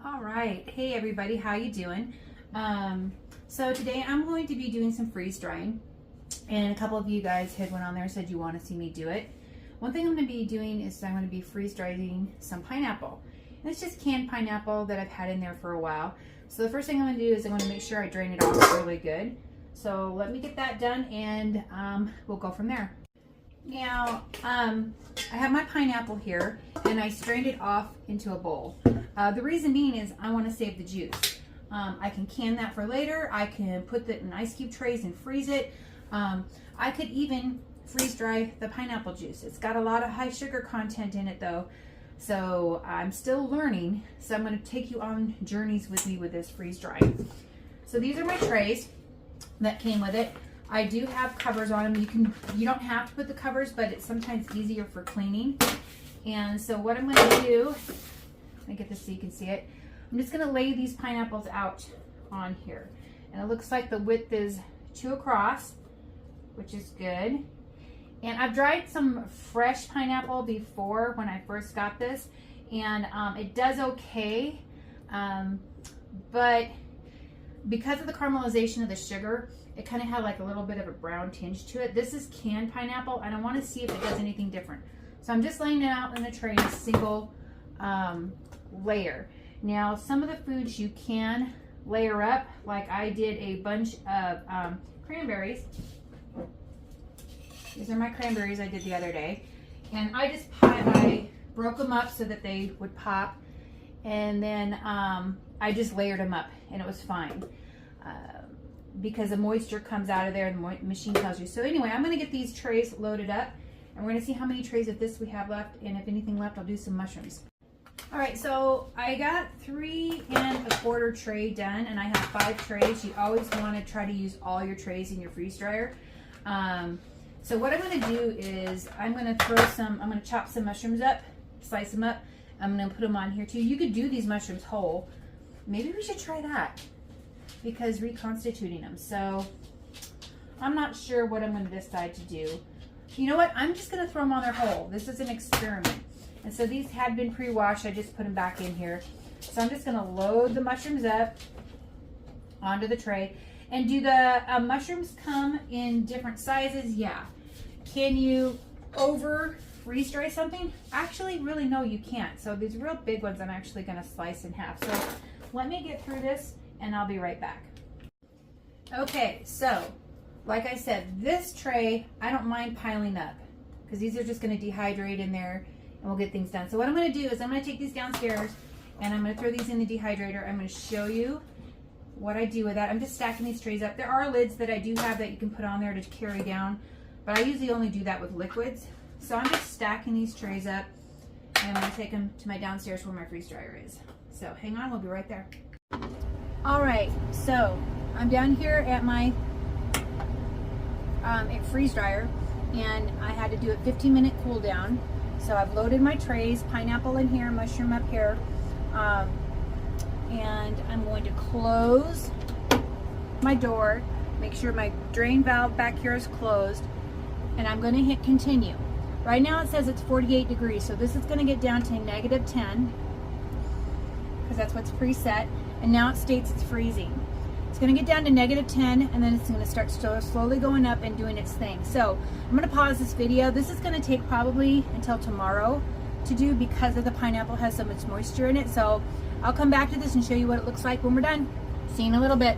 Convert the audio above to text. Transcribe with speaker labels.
Speaker 1: All right. Hey everybody, how you doing? So today I'm going to be doing some freeze drying, and a couple of you guys had went on there and said you want to see me do it. One thing I'm going to be doing is I'm going to be freeze drying some pineapple. And it's just canned pineapple that I've had in there for a while. So the first thing I'm going to do is I'm going to make sure I drain it off really good. So let me get that done, and we'll go from there. Now, I have my pineapple here, and I strained it off into a bowl. The reason being is I want to save the juice. I can can that for later. I can put it in ice cube trays and freeze it. I could even freeze dry the pineapple juice. It's got a lot of high sugar content in it though, so I'm still learning. So I'm going to take you on journeys with me with this freeze drying. So these are my trays that came with it. I do have covers on them. You don't have to put the covers, but it's sometimes easier for cleaning. And so what I'm going to do, let me get this so you can see it. I'm just going to lay these pineapples out on here. And it looks like the width is 2 across, which is good. And I've dried some fresh pineapple before when I first got this, and it does okay. But because of the caramelization of the sugar, it kind of had like a little bit of a brown tinge to it. This is canned pineapple, and I want to see if it does anything different. So I'm just laying it out in a tray in a single layer. Now, some of the foods you can layer up, like I did a bunch of cranberries. These are my cranberries I did the other day. And I broke them up so that they would pop. And then I just layered them up, and it was fine. Because the moisture comes out of there and the machine tells you. So anyway, I'm going to get these trays loaded up, and we're going to see how many trays of this we have left, and if anything left, I'll do some mushrooms. All right, so I got 3 1/4 tray done, and I have 5 trays. You always want to try to use all your trays in your freeze dryer. So what I'm going to do is I'm going to chop some mushrooms up, slice them up. I'm going to put them on here too. You could do these mushrooms whole. Maybe we should try that, because reconstituting them. So I'm not sure what I'm going to decide to do. You know what? I'm just going to throw them on their whole. This is an experiment. And so these had been pre-washed. I just put them back in here. So I'm just going to load the mushrooms up onto the tray. And do the mushrooms come in different sizes? Yeah. Can you over freeze dry something? Actually, really, no, you can't. So these real big ones I'm actually going to slice in half. So let me get through this, and I'll be right back. Okay, so like I said, this tray I don't mind piling up, because these are just going to dehydrate in there, and we'll get things done. So what I'm going to do is I'm going to take these downstairs, and I'm going to throw these in the dehydrator. I'm going to show you what I do with that. I'm just stacking these trays up. There are lids that I do have that you can put on there to carry down, but I usually only do that with liquids. So I'm just stacking these trays up, and I'm going to take them to my downstairs where my freeze dryer is. So hang on, we'll be right there. All right, so I'm down here at my freeze dryer, and I had to do a 15-minute cool down. So I've loaded my trays, pineapple in here, mushroom up here, and I'm going to close my door, make sure my drain valve back here is closed, and I'm going to hit continue. Right now it says it's 48 degrees, so this is going to get down to -10, because that's what's preset, and now it states it's freezing. It's going to get down to -10, and then it's going to start slowly going up and doing its thing. So I'm going to pause this video. This is going to take probably until tomorrow to do, because of the pineapple has so much moisture in it. So I'll come back to this and show you what it looks like when we're done. See you in a little bit.